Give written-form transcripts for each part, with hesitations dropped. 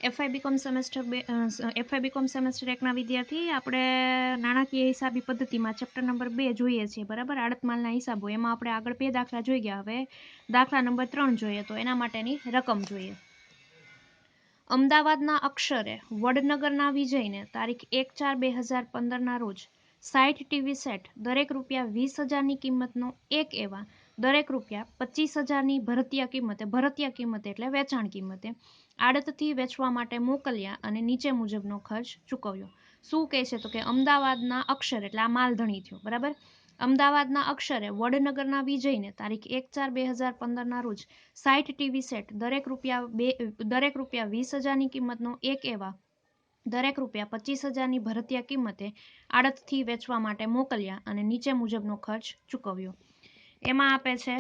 FI BCom semester 1ના વિદ્યાર્થી આપણે નાણાકીય હિસાબી પદ્ધતિમાં ચેપ્ટર નંબર 2 જોઈએ છીએ, બરાબર. આડત માલના હિસાબો. એમાં આપણે આગળ 2 દાખલા જોઈ ગયા. હવે દાખલા નંબર 3 જોઈએ, તો એના માટેની રકમ જોઈએ. અમદાવાદના અક્ષરે વડનગરના વિજયને તારીખ 1/4/2015ના રોજ 60 ટીવી સેટ દરેક ₹20,000ની કિંમતનો એક એવા દરેક ₹25,000ની ભરતીય કિંમતે એટલે વેચાણ કિંમતે આડતથી વેચવા માટે મોકલ્યા અને નીચે મુજબનો ખર્ચ ચૂકવ્યો. શું કહે છે? તો કે અમદાવાદના અક્ષર એટલે આ માલધણી થયો, બરાબર. અમદાવાદના અક્ષરે વડનગરના વિજયને તારીખ 1/4/2015ના રોજ 60 ટીવી સેટ દરેક ₹20,000ની કિંમતનો એક એવા દરેક ₹25,000ની ભરતીય કિંમતે આડતથી વેચવા માટે મોકલ્યા અને નીચે મુજબનો ખર્ચ ચૂકવ્યો. એમાં આપે છે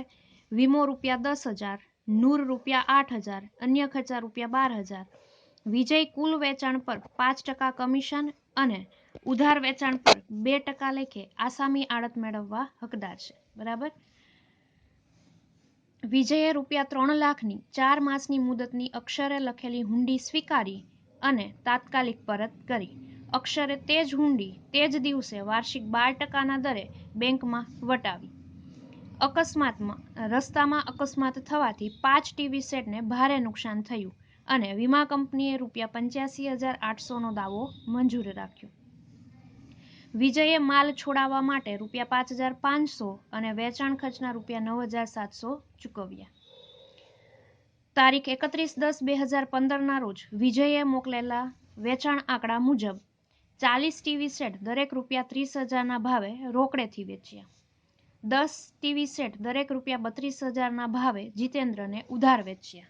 વીમો ₹10,000, નૂર ₹8,000, અન્ય ખર્ચા ₹12,000. વિજય કુલ વેચાણ પર 5% કમિશન અને ઉધાર વેચાણ પર 2% લેખે આસામી આડત મેળવવા હકદાર છે, બરાબર. વિજયે ₹3 લાખની 4 માસની મુદતની અક્ષરે લખેલી હુંડી સ્વીકારી અને તાત્કાલિક પરત કરી. અક્ષરે તે જ હુંડી તે જ દિવસે વાર્ષિક 12%ના દરે બેંકમાં વટાવી. રસ્તામાં અકસ્માત થવાથી 5 ટીવી સેટને ભારે નુકસાન થયું અને વીમા કંપનીએ ₹85,800નો દાવો મંજૂર રાખ્યો. વિજયે માલ છોડાવવા માટે ₹5,500 અને વેચાણ ખર્ચના ₹9,700 ચૂકવ્યા. તારીખ 31/10/2015ના રોજ વિજયે મોકલેલા વેચાણ આંકડા મુજબ 40 ટીવી સેટ દરેક ₹30,000ના ભાવે રોકડેથી વેચ્યા. 10 ટીવી સેટ દરેક ₹32,000ના ભાવે જીતેન્દ્રને ઉધાર વેચ્યા.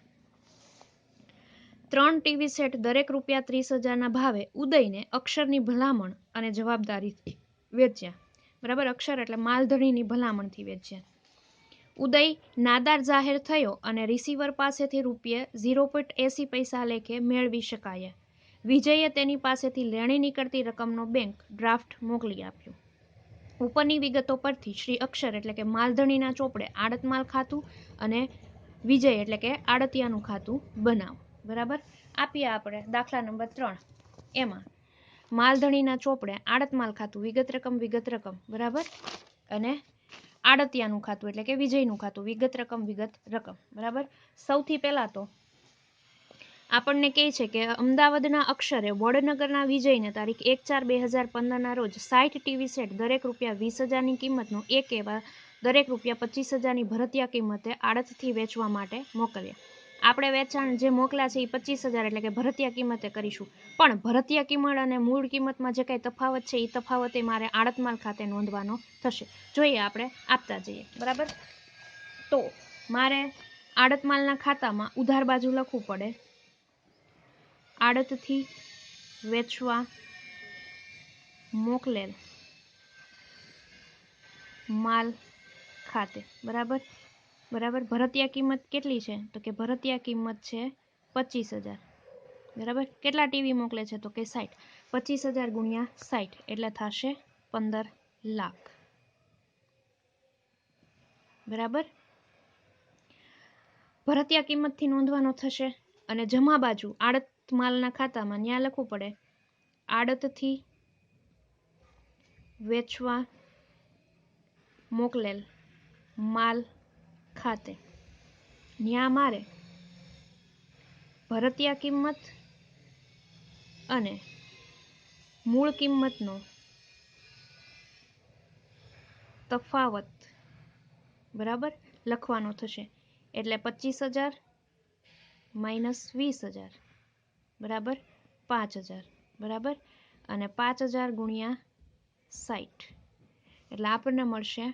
3 ટીવી સેટ દરેક ₹30,000ના ભાવે ઉદયને અક્ષરની ભલામણ અને જવાબદારીથી વેચ્યા, બરાબર. અક્ષર એટલે માલધણીની ભલામણથી વેચ્યા. ઉદય નાદાર જાહેર થયો અને રિસીવર પાસેથી ₹0.80 લેખે મેળવી શકાયા. વિજયે તેની પાસેથી લેણી નીકળતી રકમનો બેંક ડ્રાફ્ટ મોકલી આપ્યો. ઉપરની વિગતો પરથી શ્રી અક્ષર એટલે કે માલધણીના ચોપડે આડત માલ ખાતું અને વિજય એટલે કે આડતિયાનું ખાતું બનાવો, બરાબર. આપીએ આપણે દાખલા નંબર 3. એમાં માલધણીના ચોપડે આડત માલ ખાતું વિગત રકમ, બરાબર. અને આડતિયાનું ખાતું એટલે કે વિજયનું ખાતું વિગત રકમ, બરાબર. સૌથી પહેલા તો આપણને કહે છે કે અમદાવાદના અક્ષરે વડનગરના વિજયને તારીખ 1/4/2015ના રોજ 60 ટીવી સેટ દરેક ₹20,000ની કિંમતનો એક એવા દરેક ₹25,000ની ભરતીય કિંમતે આડતથી વેચવા માટે મોકલ્યા. આપણે વેચાણ જે મોકલ્યા છે એ 25,000 એટલે કે ભરતીય કિંમતે કરીશું, પણ ભરતીય કિંમત અને મૂળ કિંમતમાં જે કંઈ તફાવત છે એ તફાવતે મારે આડત માલ ખાતે નોંધવાનો થશે. જોઈએ આપણે આપતા જઈએ, બરાબર. તો મારે આડત માલના ખાતામાં ઉધાર બાજુ લખવું પડે આડતથી વેચવા મોકલેલ માલ ખાતે, બરાબર. ભરતીય કિંમત કેટલી છે? તો કે ભરતીય કિંમત છે 25,000, બરાબર. કેટલા ટીવી મોકલે છે? તો કે 60. 25,000 ગુણ્યા 60 એટલે થશે 15 લાખ, બરાબર. ભરતીય કિંમતથી નોંધવાનો થશે અને જમા બાજુ આડત માલના ખાતામાં ન્યા લખવું પડે આડતથી વેચવા મોકલેલ માલ ખાતે. ન્યા મારે ભરતીય કિંમત અને મૂળ કિંમતનો તફાવત, બરાબર, લખવાનો થશે. એટલે 25,000 માઇનસ 20,000, બરાબર, 5,000, બરાબર. અને 5,000 ગુણ્યા 60 એટલે આપણને મળશે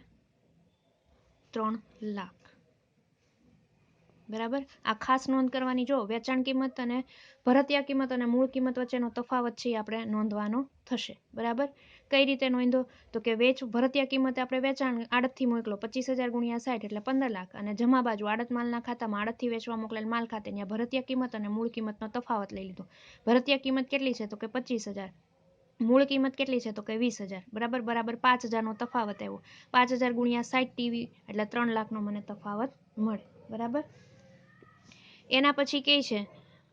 3 લાખ, બરાબર. આ ખાસ નોંધ કરવાની. જો વેચાણ કિંમત અને ભરતીય કિંમત અને મૂળ કિંમત વચ્ચેનો તફાવત છે એ આપણે નોંધવાનો થશે, બરાબર. કઈ રીતે નોંધો? તો કે ભરતીય કિંમતે આપણે વેચાણ આડતથી મોકલો 25,000 ગુણ્યા 60 એટલે 15 લાખ અને જમા બાજુ આડત માલના ખાતામાં આડતથી વેચવા મોકલેલ માલ ખાતે ત્યાં ભરતીય કિંમત અને મૂળ કિંમતનો તફાવત લઈ લીધો. ભરતીય કિંમત કેટલી છે? તો કે 25,000. મૂળ કિંમત કેટલી છે? તો કે 20,000, બરાબર. 5,000નો તફાવત આવ્યો. 5,000 ગુણ્યા 60 ટીવી એટલે 3 લાખનો મને તફાવત મળે, બરાબર. એના પછી કહે છે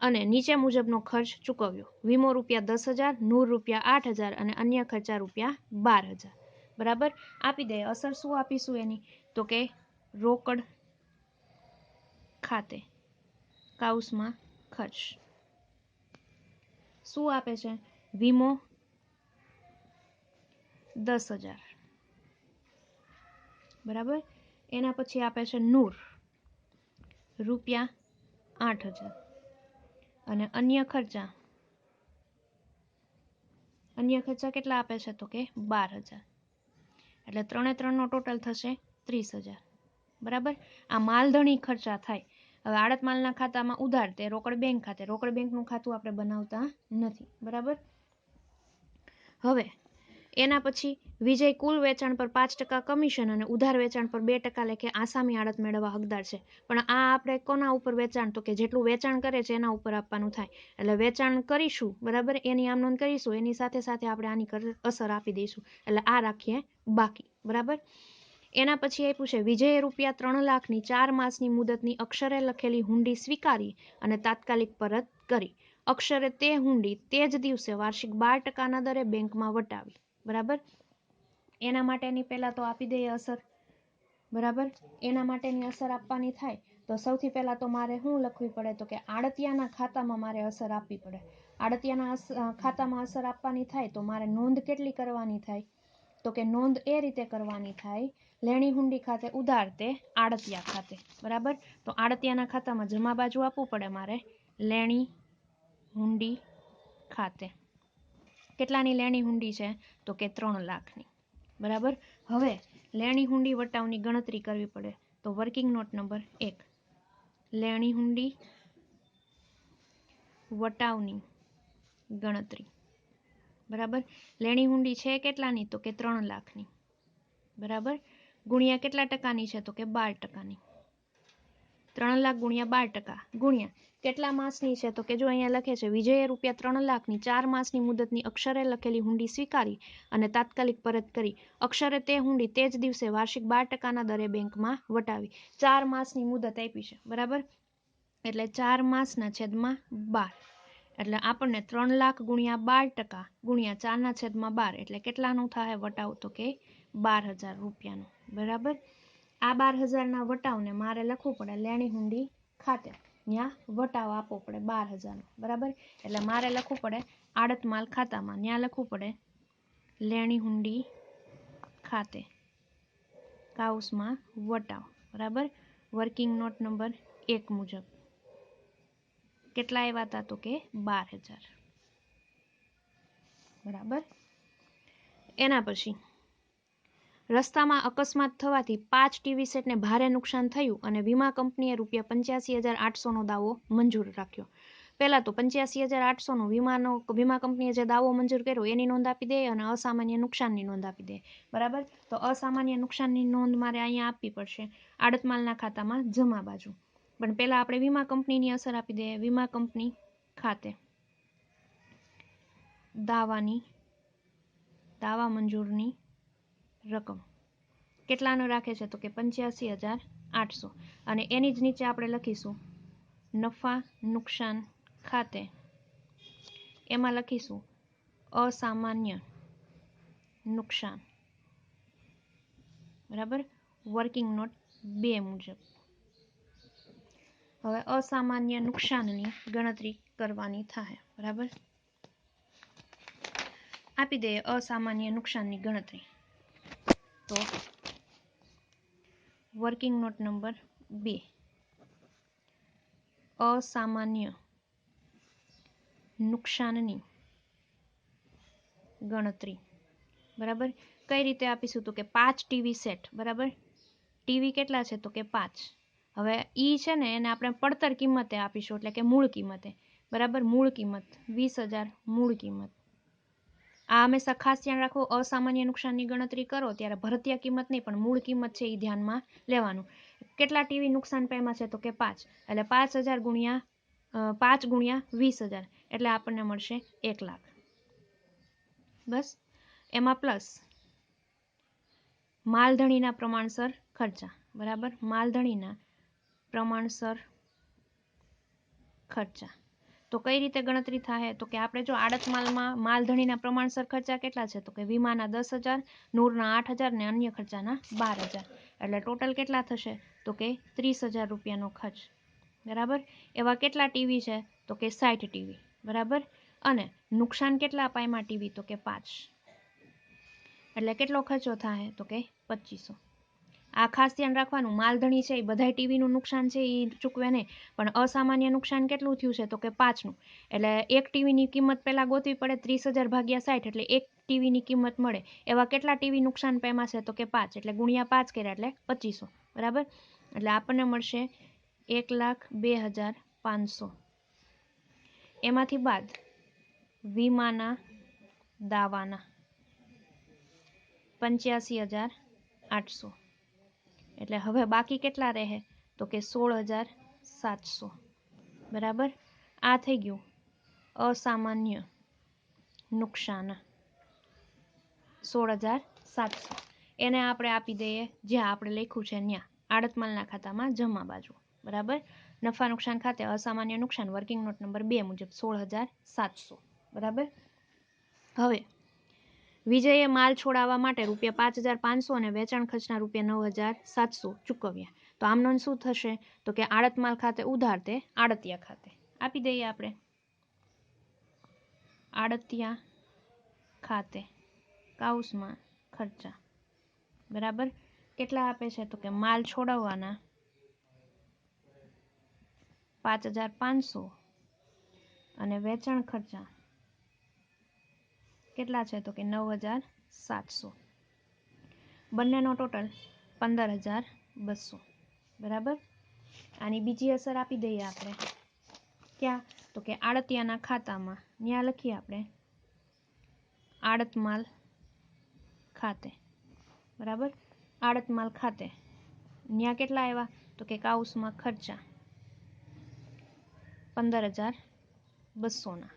અને નીચે મુજબનો ખર્ચ ચૂકવ્યો. વીમો ₹10,000, નૂર ₹8,000 અને અન્ય ખર્ચા ₹12,000. બરાબર. આપી દે. અસર શું આપીશું એની? તો કે રોકડ ખાતે કાઉસમાં ખર્ચ. શું આપે છે? વીમો 10,000. બરાબર. એના પછી આપે છે નૂર ₹8,000 અને અન્ય ખર્ચા કેટલા આપે છે? તો કે 12,000. એટલે 3 ટોટલ થશે 30,000. બરાબર. આ માલધણી ખર્ચા થાય. હવે આડત માલના ખાતામાં ઉધાર તે રોકડ બેંક ખાતે. રોકડ બેંકનું ખાતું આપણે બનાવતા નથી. બરાબર. હવે એના પછી વિજય કુલ વેચાણ પર 5% કમિશન અને ઉધાર વેચાણ પર 2% લેખે આસામી આડત મેળવવા હકદાર છે. પણ આ આપણે કોના ઉપર વેચાણ? તો કે જેટલું વેચાણ કરે છે એના ઉપર આપવાનું થાય. એટલે વેચાણ કરીશું, બરાબર, એની આમ નોંધ કરીશું, એની સાથે સાથે આપણે આની અસર આપી દઈશું. એટલે આ રાખીએ બાકી. બરાબર. એના પછી આપ્યું છે વિજયે ₹3 લાખની 4 માસની મુદતની અક્ષરે લખેલી હુંડી સ્વીકારી અને તાત્કાલિક પરત કરી. અક્ષરે તે હુંડી તે જ દિવસે વાર્ષિક 12%ના દરે બેંકમાં વટાવી. બરાબર. એના માટેની પહેલા તો આપી દઈએ અસર. બરાબર. એના માટેની અસર આપવાની થાય તો સૌથી પહેલા તો મારે શું લખવી પડે? તો કે આડતિયાના ખાતામાં મારે અસર આપવી પડે. આડતિયાના ખાતામાં અસર આપવાની થાય તો મારે નોંધ કેટલી કરવાની થાય? તો કે નોંધ એ રીતે કરવાની થાય, લેણી હુંડી ખાતે ઉધાર તે આડતિયા ખાતે. બરાબર. તો આડતિયાના ખાતામાં જમા બાજુ આપવું પડે મારે લેણી હુંડી ખાતે. કેટલાની લેણી હુંડી છે? તો કે 3 લાખની. બરાબર. હવે લેણી હુંડી વટાવની ગણતરી કરવી પડે. તો વર્કિંગ નોટ નંબર 1, લેણી હુંડી વટાવની ગણતરી. બરાબર. લેણી હુંડી છે કેટલાની? તો કે 3 લાખની. બરાબર. ગુણ્યા કેટલા ટકાની છે? તો કે 12%ની. 3 લાખ ગુણ્યા 12% ગુણ્યા કેટલા માસની છે? તો કે જો અહીંયા લખે છે વિજયે ₹3 લાખની 4 માસની મુદતની અક્ષરે લખેલી હુંડી સ્વીકારી અને તાત્કાલિક પરત કરી. અક્ષરે તે હુંડી તે જ દિવસે વાર્ષિક 12%ના દરે બેંકમાં વટાવી. 4 માસની મુદત આપી છે. બરાબર. એટલે 4 માસના છેદમાં 12. એટલે આપણને 3 લાખ ગુણ્યા 12% ગુણ્યા 4/12 એટલે કેટલાનું થાય વટાવ? તો કે 12,000 રૂપિયાનું. બરાબર. આ 12,000ના વટાવને મારે લખવું પડે લેણી હુંડી ખાતે. ત્યાં વટાવ આપવો પડે 12,000નો. બરાબર. એટલે મારે લખવું પડે આડત માલ ખાતામાં. ત્યાં લખવું પડે લેણી હુંડી ખાતે કાઉસમાં વટાવ. બરાબર. વર્કિંગ નોટ નંબર 1 મુજબ કેટલા આવ્યા હતા? તો કે 12,000. બરાબર. એના પછી રસ્તામાં અકસ્માત થવાથી 5 ટીવી સેટને ભારે નુકસાન થયું અને વીમા કંપનીએ ₹85,800નો દાવો મંજૂર રાખ્યો. પહેલા તો 85,800નો વીમા કંપનીએ જે દાવો મંજૂર કર્યો એની નોંધ આપી દે અને અસામાન્ય નુકસાનની નોંધ આપી દે. બરાબર. તો અસામાન્ય નુકસાનની નોંધ મારે અહીંયા આપવી પડશે આડત માલના ખાતામાં જમા બાજુ. પણ પહેલા આપણે વીમા કંપનીની અસર આપી દઈએ. વીમા કંપની ખાતે દાવા મંજૂરની રકમ કેટલાનો રાખે છે? તો કે 85,800 અને એની જ નીચે આપણે લખીશું નફા નુકસાન ખાતે. એમાં લખીશું અસામાન્ય નુકસાન. બરાબર. વર્કિંગ નોટ 2 મુજબ હવે અસામાન્ય નુકસાનની ગણતરી કરવાની થાય. બરાબર. આપી દઈએ અસામાન્ય નુકસાનની ગણતરી. તો વર્કિંગ નોટ નંબર 2, અસામાન્ય નુકસાનની ગણતરી. બરાબર. કઈ રીતે આપીશું? તો કે 5 ટીવી સેટ. બરાબર. ટીવી કેટલા છે? તો કે 5. હવે ઈ છે ને એને આપણે પડતર કિંમતે આપીશું, એટલે કે મૂળ કિંમતે. બરાબર. મૂળ કિંમત 20,000 મૂળ કિંમત. આ હંમેશા ખાસ ધ્યાન રાખો, અસામાન્ય નુકસાનની ગણતરી કરો ત્યારે ભરતીયા કિંમત નહીં પણ મૂળ કિંમત છે એ ધ્યાનમાં લેવાનું. કેટલા ટીવી નુકસાન પામ્યા છે? તો કે 5. એટલે 5,000 ગુણ્યા 5 ગુણ્યા 20,000 એટલે આપણને મળશે 1 લાખ. બસ. એમાં પ્લસ માલધણીના પ્રમાણસર ખર્ચા. બરાબર. માલધણીના પ્રમાણસર ખર્ચા તો કઈ રીતે ગણતરી થાય? તો કે આપણે જો આડત માલમાં માલધણીના પ્રમાણસર ખર્ચા કેટલા છે? તો કે વીમાના 10,000, નૂરના 8,000 ને અન્ય ખર્ચાના 12,000. એટલે ટોટલ કેટલા થશે? તો કે 30,000 રૂપિયાનો ખર્ચ. બરાબર. એવા કેટલા ટીવી છે? તો કે 60 ટીવી. બરાબર. અને નુકસાન કેટલા પાયમાં ટીવી? તો કે 5. એટલે કેટલો ખર્ચો થાય? તો કે 2500. આ ખાસ ધ્યાન રાખવાનું, માલધણી છે એ બધાય ટીવીનું નુકસાન છે એ ચૂકવે નહીં, પણ અસામાન્ય નુકસાન કેટલું થયું છે? તો કે 5નું. એટલે એક ટીવીની કિંમત પહેલાં ગોતવી પડે, 30,000 ભાગ્યા 60 એટલે એક ટીવીની કિંમત મળે. એવા કેટલા ટીવી નુકસાન પામ્યા છે? તો કે 5. એટલે ગુણ્યા 5 કર્યા એટલે 2500. બરાબર. એટલે આપણને મળશે 1,02,500. એમાંથી બાદ વીમાના દાવાના 85,800. એટલે હવે બાકી કેટલા રહે? તો કે 16,700. બરાબર. આ થઈ ગયું અસામાન્ય નુકસાન 16,700. એને આપણે આપી દઈએ જ્યાં આપણે લખ્યું છે ત્યાં, આડત માલના ખાતામાં જમા બાજુ. બરાબર. નફા નુકસાન ખાતે અસામાન્ય નુકસાન વર્કિંગ નોટ નંબર 2 મુજબ 16,700. બરાબર. હવે વિજયે માલ છોડાવવા માટે ₹5,500 અને વેચાણ ખર્ચના ₹9,700 ચૂકવ્યા. તો આમનો શું થશે? તો કે આડત માલ ખાતે ઉધાર તે આડતિયા ખાતે આપી દઈએ આપણે. આડતિયા ખાતે કાઉસમાં ખર્ચા. બરાબર. કેટલા આપે છે? તો કે માલ છોડાવવાના 5,500 અને વેચાણ ખર્ચા કેટલા છે? તો કે 9,700. બંનેનો ટોટલ 15,200. બરાબર. આની બીજી અસર આપી દઈએ આપણે. ક્યાં? તો કે આડતિયાના ખાતામાં. ત્યાં લખીએ આપણે આડત માલ ખાતે. બરાબર. આડત માલ ખાતે ત્યાં કેટલા આવ્યા? તો કે કાઉસમાં ખર્ચા 15,200.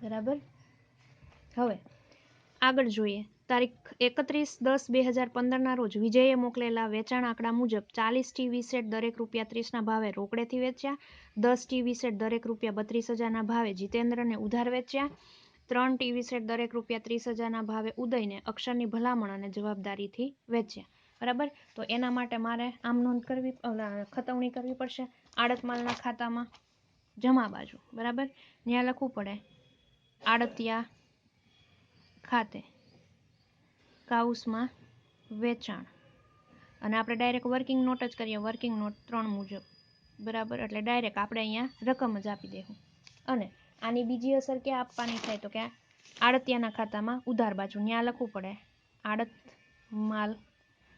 બરાબર. હવે આગળ જોઈએ. તારીખ 31/10/2015 રોજ વિજયે મોકલેલા વેચાણ આંકડા મુજબ 40 ટીવી સેટ દરેક ₹30ના ભાવે રોકડેથી વેચ્યા, 10 ટીવી સેટ દરેક ₹32,000ના ભાવે જીતેન્દ્રને ઉધાર વેચ્યા, 3 ટીવી સેટ દરેક ₹30,000ના ભાવે ઉદયને અક્ષરની ભલામણ અને જવાબદારીથી વેચ્યા. બરાબર. તો એના માટે મારે આમ નોંધ કરવી, ખતવણી કરવી પડશે આડત માલના ખાતામાં જમા બાજુ. બરાબર. ત્યાં લખવું પડે આડતિયા ખાતે કાઉસમાં વેચાણ, અને આપણે ડાયરેક્ટ વર્કિંગ નોટ જ કરીએ, વર્કિંગ નોટ 3 મુજબ. બરાબર. એટલે ડાયરેક્ટ આપણે અહીંયા રકમ જ આપી દેવું. અને આની બીજી અસર ક્યાં આપવાની થાય? તો કે આડતિયાના ખાતામાં ઉધાર બાજુ. ત્યાં લખવું પડે આડત માલ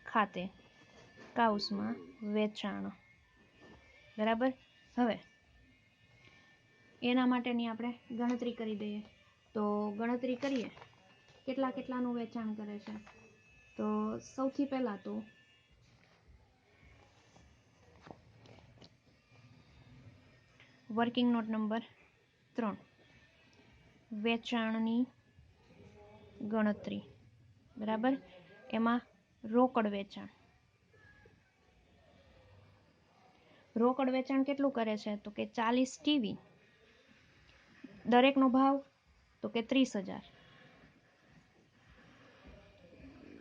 ખાતે કાઉસમાં વેચાણ. બરાબર. હવે એના માટેની આપણે ગણતરી કરી દઈએ. તો ગણતરી કરીએ કેટલાનું વેચાણ કરે છે. તો સૌથી પહેલા તો વર્કિંગ નોટ નંબર 3 વેચાણની ગણતરી. બરાબર. એમાં રોકડ વેચાણ. રોકડ વેચાણ કેટલું કરે છે? તો કે 40 ટીવી. દરેકનો ભાવ તો કે 30,000.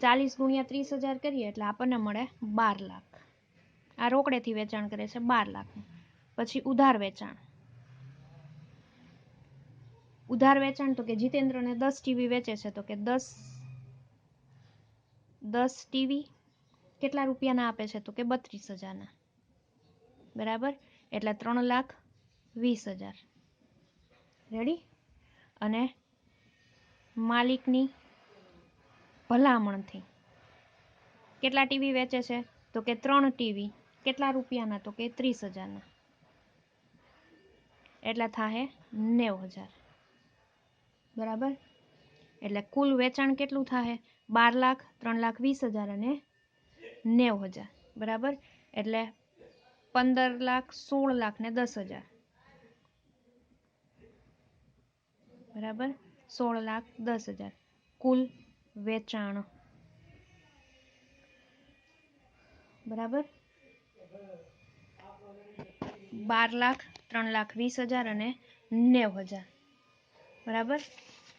40 ગુણ્યા 30,000 કરીએ એટલે આપણને મળે 12 લાખ. આ રોકડેથી વેચાણ કરે છે 12 લાખ. પછી ઉધાર વેચાણ. ઉધાર વેચાણ તો કે જીતેન્દ્રને 10 ટીવી વેચે છે. તો કે 10 ટીવી કેટલા રૂપિયાના આપે છે? તો કે 32,000ના. બરાબર. એટલે 3,20,000. રેડી. અને માલિકની ભલામણથી કેટલા ટીવી વેચે છે? તો કે 3 ટીવી કેટલા રૂપિયાના? તો કે 30,000ના. એટલે થાય 90,000. બરાબર. એટલે કુલ વેચાણ કેટલું થાય? 12 લાખ, 3,20,000 અને 90,000. બરાબર. એટલે 15 લાખ, 16 લાખ ને 10,000. બરાબર. 16,10,000 કુલ વેચાણ. બરાબર. 12 લાખ, 3,20,000 અને 90,000 બરાબર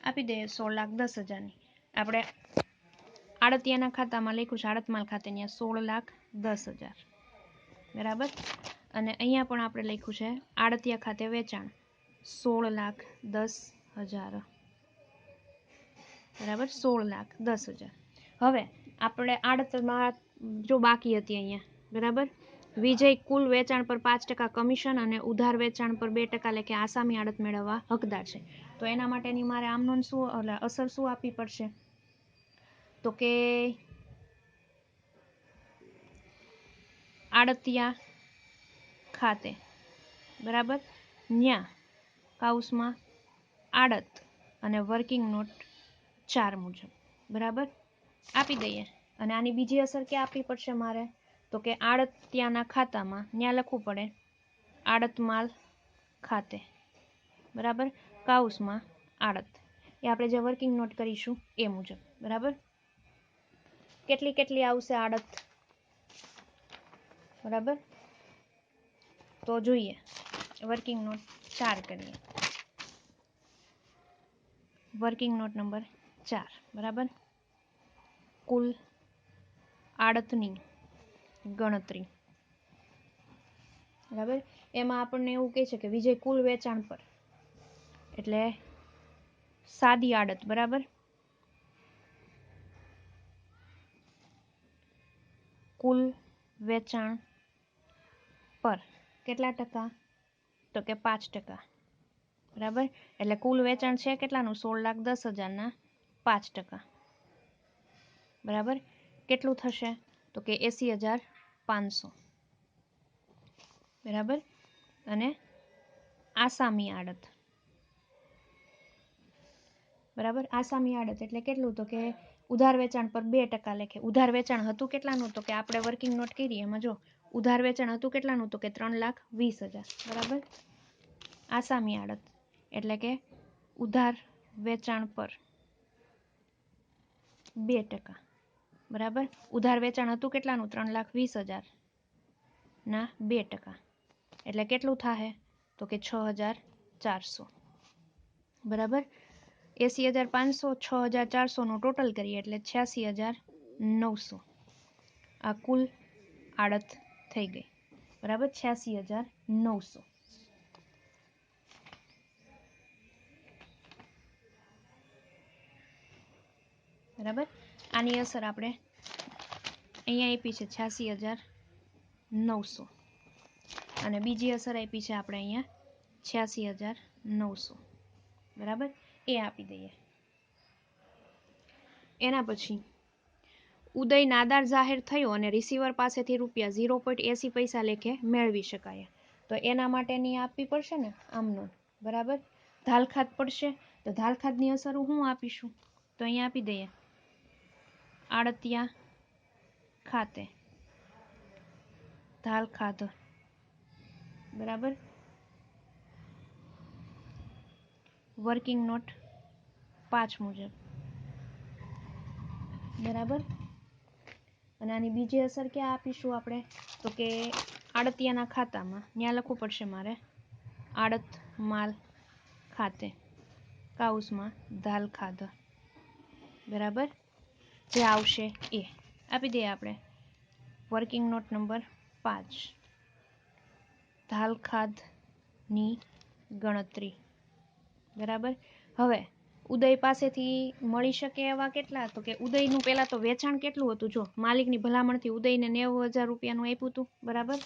આપી દઈએ 16,10,000ની આપણે આડતિયાના ખાતામાં લખ્યું છે આડત માલ ખાતે ત્યાં 16,10,000 બરાબર અને અહીંયા પણ આપણે લખ્યું છે આડતિયા ખાતે વેચાણ 16,10,000 બરાબર 16,10,000 હવે આપણે આડતમાં જો બાકી હતી અહીંયા બરાબર વિજય કુલ વેચાણ પર 5% કમિશન અને ઉધાર વેચાણ પર 2% લેખે આસામી આડત મેળવવા હકદાર છે તો એના માટેની મારે આમનો શું અસર શું આપવી પડશે તો કે આડતિયા ખાતે બરાબર ન્યા કાઉસમાં આડત અને વર્કિંગ નોટ 4 મુજબ બરાબર આપી દઈએ અને આની બીજી અસર ક્યાં આપવી પડશે મારે તો કે આડતિયાના ખાતામાં ન્યા લખવું પડે આડત માલ ખાતે બરાબર કાઉસમાં આડત એ આપણે જે વર્કિંગ નોટ કરીશું એ મુજબ બરાબર કેટલી આવશે આડત બરાબર તો જોઈએ વર્કિંગ નોટ 4 કરીએ વર્કિંગ નોટ નંબર 4 બરાબર કુલ આડતની ગણતરી બરાબર એમાં આપણને એવું કહે છે કે વિજય કુલ વેચાણ પર એટલે સાદી આડત બરાબર કુલ વેચાણ પર કેટલા ટકા તો કે 5% બરાબર એટલે કુલ વેચાણ છે કેટલાનું 16,10,000ના 5% બરાબર કેટલું થશે તો કે 80,500 બરાબર અને આસામી આડત બરાબર આસામી આડત એટલે કેટલું તો કે ઉધાર વેચાણ પર 2% લેખે ઉધાર વેચાણ હતું કેટલાનું તો કે આપણે વર્કિંગ નોટ કરી એમાં જો ઉધાર વેચાણ હતું કેટલાનું તો કે 3,20,000 બરાબર આસામી આડત એટલે કે ઉધાર વેચાણ પર 2% બરાબર ઉધાર વેચાણ હતું કેટલાનું 3,20,000 ના 2% એટલે કેટલું થાય તો કે 6,400 બરાબર 80,500 6,400 નું ટોટલ કરીએ એટલે 86,900 આ કુલ આડત થઈ ગઈ બરાબર 86,900 બરાબર આની અસર આપણે અહીંયા આપી છે 86,900 અને બીજી અસર આપી છે આપણે અહીંયા 86,900 બરાબર એ આપી દઈએ એના પછી ઉદય નાદાર જાહેર થયો અને રિસીવર પાસેથી રૂપિયા 0.80 લેખે મેળવી શકાય તો એના માટેની આપવી પડશે ને આમનો બરાબર ધાલખાત પડશે તો ધાલખાતની અસર હું આપીશું તો અહીંયા આપી દઈએ આડતિયા ખાતે ધાલખાત બરાબર વર્કિંગ નોટ 5 મુજબ બરાબર અને આની બીજી અસર ક્યાં આપીશું આપણે તો કે આડતિયાના ખાતામાં ત્યાં લખવું પડશે મારે આડત માલ ખાતે કાઉસમાં ધાલ ખાધ બરાબર જે આવશે એ આપી દઈએ આપણે વર્કિંગ નોટ નંબર 5 ધાલ ખાધની ગણતરી બરાબર હવે ઉદય પાસેથી મળી શકે એવા કેટલા તો કે ઉદયનું પહેલા તો વેચાણ કેટલું હતું જો માલિકની ભલામણથી ઉદયને 90,000 રૂપિયાનું આપ્યું હતું બરાબર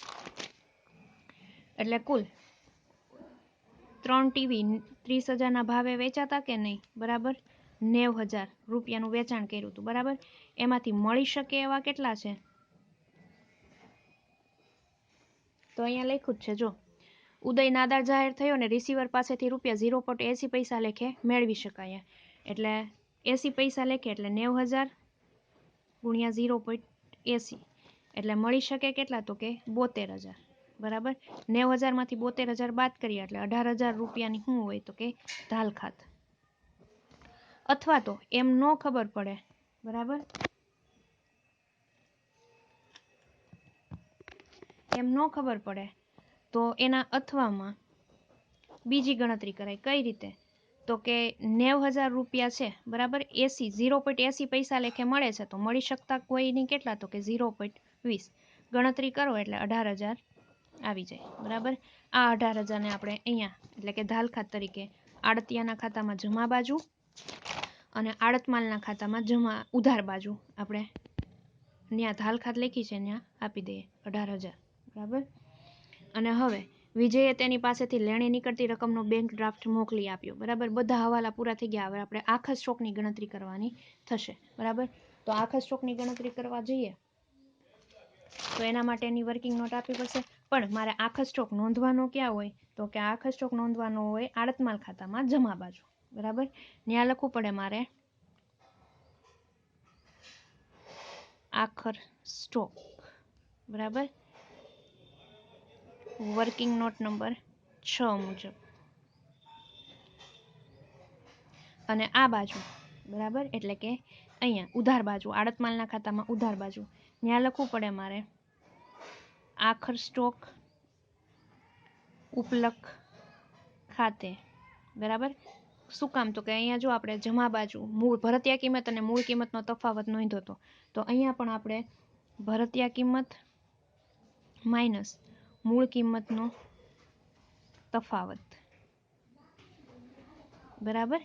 એટલે કુલ 3 ટીવી 30,000ના ભાવે વેચાતા કે નહીં બરાબર 90,000 રૂપિયાનું વેચાણ કર્યું હતું બરાબર એમાંથી મળી શકે એવા કેટલા છે તો અહીંયા લખ્યું જ છે જો ઉદય નાદાર જાહેર થયો ને રિસીવર પાસેથી રૂપિયા 0.80 લેખે મેળવી શકાય એટલે 80 લેખે એટલે 90,000 ગુણ્યા 0.80 એટલે મળી શકે કેટલા તો કે 72,000 બરાબર 90,000 માંથી 72,000 બાદ કરીએ એટલે 18,000 રૂપિયાની શું હોય તો કે ધાલખાત અથવા તો એમ ન ખબર પડે બરાબર એમ ન ખબર પડે તો એના અથવામાં બીજી ગણતરી કરાય. કઈ રીતે? તો કે 90,000 રૂપિયા છે, બરાબર. 0.80 પૈસા લેખે મળે છે, તો મળી શકતા કોઈની કેટલા? તો કે 0.20. ગણતરી કરો એટલે 18,000 આવી જાય, બરાબર. આ 18,000 ને આપણે અહીંયા એટલે કે ધાલખાત તરીકે આડતિયાના ખાતામાં જમા બાજુ અને આડતમાલના ખાતામાં ઉધાર બાજુ આપણે ત્યાં ધાલખાત લખી છે ત્યાં આપી દઈએ 18,000, બરાબર. અને હવે વિજયે તેની પાસેથી લેણી નીકળતી રકમનો બેંક ડ્રાફ્ટ મોકલી આપ્યો, બરાબર. બધા હવાલા પૂરા થઈ ગયા. હવે આપણે આખા સ્ટોકની ગણતરી કરવાની થશે, બરાબર. તો આખા સ્ટોકની ગણતરી કરવા જઈએ તો એના માટેની વર્કિંગ નોટ આપવી પડશે. પણ મારે આખા સ્ટોક નોંધવાનો ક્યાં હોય? તો કે આખા સ્ટોક નોંધવાનો હોય આડતમાલ ખાતામાં જમા બાજુ, બરાબર. ત્યાં લખવું પડે મારે આખર સ્ટોક, બરાબર. વર્કિંગ નોટ નંબર 6 મુજબ. અને આ બાજુ, બરાબર, એટલે કે અહીંયા ઉધાર બાજુ આડતમાલના ખાતામાં ઉધાર બાજુ ત્યાં લખવું પડે મારે આખર સ્ટોક ઉપલક ખાતે, બરાબર. શું કામ? તો કે અહીંયા જો આપણે જમા બાજુ મૂળ ભરતિયા કિંમત અને મૂળ કિંમતનો તફાવત નોંધ્યો હતો, તો અહીંયા પણ આપણે ભરતિયા કિંમત માઇનસ મૂળ કિંમતનો તફાવત, બરાબર.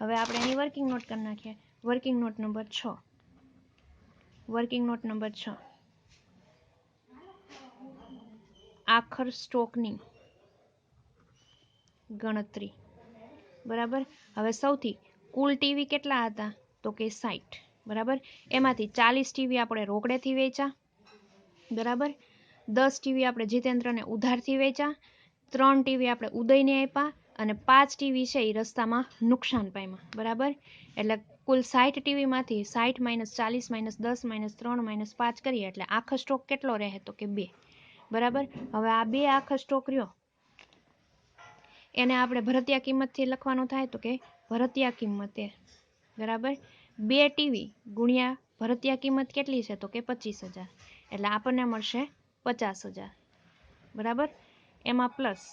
હવે આપણે એની વર્કિંગ નોટ કરી નાખીએ. Working note number 6. Working note number 6 આખર સ્ટોકની ગણતરી, બરાબર. હવે સૌથી કુલ ટીવી કેટલા હતા? તો કે 60, બરાબર. એમાંથી 40 ટીવી આપણે રોકડેથી વેચ્યા, બરાબર. 10 ટીવી આપણે જીતેન્દ્રને ઉધારથી વેચ્યા, 3 ટીવી આપણે ઉદયને આપ્યા અને 5 ટીવી છે એ રસ્તામાં નુકસાન પામ્યા, બરાબર. એટલે કુલ 60 ટીવીમાંથી 60 માઇનસ 40 માઇનસ 10 માઇનસ 3 માઇનસ 5 કરીએ એટલે આખો સ્ટોક કેટલો રહે? તો કે 2, બરાબર. હવે આ 2 આખો સ્ટોક રહ્યો એને આપણે ભરતિયા કિંમતથી લખવાનું થાય, તો કે ભરતિયા કિંમતે, બરાબર. 2 ટીવી ગુણ્યા ભરતિયા કિંમત કેટલી છે? તો કે 25,000, એટલે આપણને મળશે 50,000, બરાબર. એમાં પ્લસ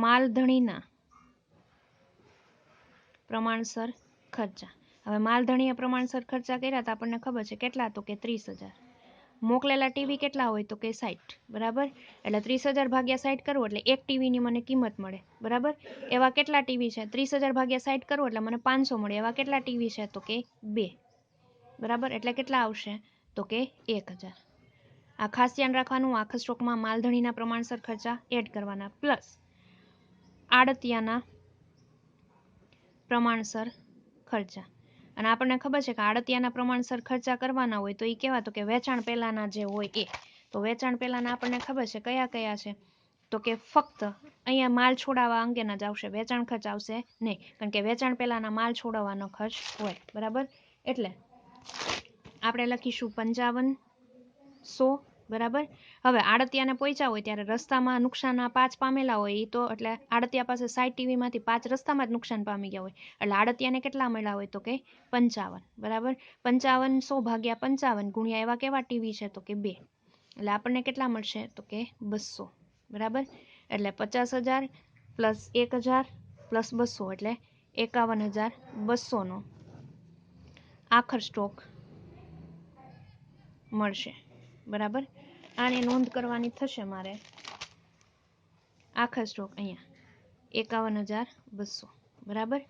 માલધણીના પ્રમાણસર ખર્ચા. હવે માલધણીએ પ્રમાણસર ખર્ચા કર્યા તો આપણને ખબર છે કેટલા? તો કે 30,000. મોકલેલા ટીવી કેટલા હોય? તો કે 60, બરાબર. એટલે 30,000 ભાગ્યા 60 કરવું એટલે એક ટીવીની મને કિંમત મળે, બરાબર. એવા કેટલા ટીવી છે? 30,000 ભાગ્યા 60 કરવું એટલે મને 500 મળે. એવા કેટલા ટીવી છે? તો કે 2, બરાબર. એટલે કેટલા આવશે? તો કે 1,000. આ ખાસ ધ્યાન રાખવાનું. આખા સ્ટોકમાં માલધણીના પ્રમાણસર ખર્ચા એડ કરવાના પ્લસ આડતિયાના પ્રમાણસર ખર્ચા. અને આપણને ખબર છે કે આડતિયાના પ્રમાણસર ખર્ચા કરવાના હોય તો એ કેવા? તો કે વેચાણ પહેલાના જે હોય એ. તો વેચાણ પહેલાના આપણને ખબર છે કયા કયા છે? તો કે ફક્ત અહીંયા માલ છોડાવવા અંગેના જ આવશે, વેચાણ ખર્ચ આવશે નહીં, કારણ કે વેચાણ પહેલાના માલ છોડાવવાનો ખર્ચ હોય, બરાબર. એટલે આપણે લખીશું 5500, બરાબર. હવે આડતિયાને પહોંચ્યા હોય ત્યારે રસ્તામાં નુકસાન 5 પામેલા હોય એ તો એટલે આડતિયા પાસે 60 ટીવીમાંથી 5 રસ્તામાં જ નુકસાન પામી ગયા હોય એટલે આડતિયાને કેટલા મળ્યા હોય? તો કે 55, બરાબર. 5500 ભાગ્યા 55 ગુણ્યા એવા કેવા ટીવી છે? તો કે 2, એટલે આપણને કેટલા મળશે? તો કે 200, બરાબર. એટલે 50,000 પ્લસ 1,000 પ્લસ 200 એટલે 51,200નો આખર સ્ટોક મળશે, બરાબર. આની નોંધ કરવાની થશે મારે. આખા સ્ટોક અહીંયા 51,200, બરાબર.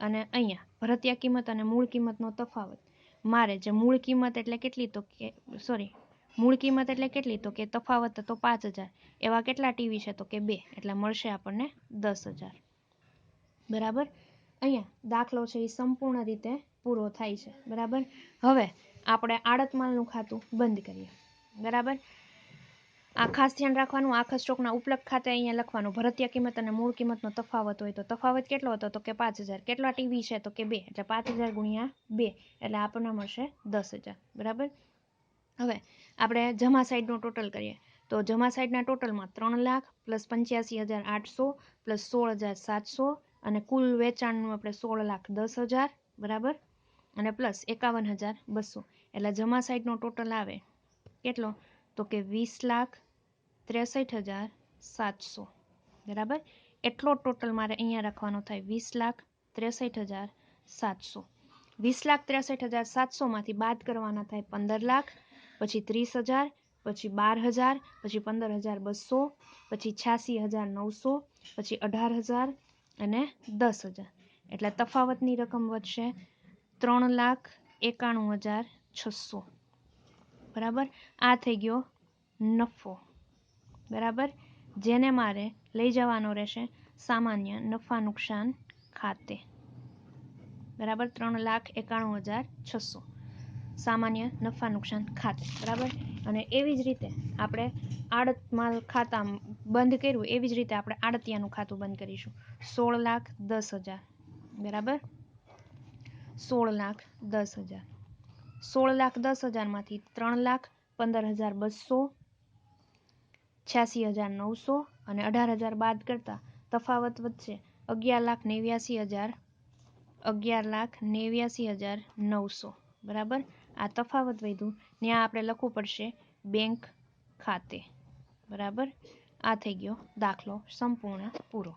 અને અહીંયા ભરતિયા કિંમત અને મૂળ કિંમતનો તફાવત મારે જે મૂળ કિંમત એટલે કેટલી? તો કે મૂળ કિંમત એટલે કેટલી? તો કે તફાવત હતો 5,000. એવા કેટલા ટીવી છે? તો કે 2, એટલે મળશે આપણને 10,000, બરાબર. અહીંયા દાખલો છે એ સંપૂર્ણ રીતે પૂરો થાય છે, બરાબર. હવે આપણે આડતમાલનું ખાતું બંધ કરીએ, બરાબર. આ ખાસ ધ્યાન રાખવાનું. આખા સ્ટોકના ઉપલક ખાતે અહીંયા લખવાનું ભરતિયા કિંમત અને મૂળ કિંમતનો તફાવત હોય તો તફાવત કેટલો હતો? તો કે 5,000. કેટલા ટીવી છે? તો કે 2, એટલે 5,000 ગુણ્યા 2 એટલે આપણને મળશે 10,000, બરાબર. હવે આપણે જમા સાઈડનો ટોટલ કરીએ તો જમા સાઈડના ટોટલમાં 3 લાખ પ્લસ 85,800 પ્લસ 16,700 અને કુલ વેચાણનું આપણે 16,10,000, બરાબર. અને પ્લસ 51,200 એટલે જમા સાઈડનો ટોટલ આવે કેટલો? તો કે 20,63,700, બરાબર. એટલો ટોટલ મારે અહીંયા રાખવાનો થાય 20,63,700. 20,63,700માંથી બાદ કરવાના થાય 15,00,000, પછી 30,000, પછી 12,000, પછી 15,200, પછી 86,900, પછી 18,000 અને 10,000. એટલે તફાવતની રકમ વધશે 3,91,600. બરાબર. આ થઈ ગયો નફો. બરાબર. જેને મારે લઈ જવાનો રહેશે સામાન્ય નફા નુકસાન ખાતે. બરાબર. 3,91,600 સામાન્ય નફા નુકસાન ખાતે. બરાબર. અને એવી જ રીતે આપણે આડત માલ ખાતા બંધ કર્યું એવી જ રીતે આપણે આડતિયાનું ખાતું બંધ કરીશું. 16,10,000. બરાબર. 16,10,000. 16,10,000માંથી 3,15,200, 86,900 અને 18,000 બાદ કરતા તફાવત વધશે 11,89,000, 11,89,900. બરાબર. આ તફાવત વધ્યું ત્યાં આપણે લખવું પડશે બેંક ખાતે. બરાબર. આ થઈ ગયો દાખલો સંપૂર્ણ પૂરો.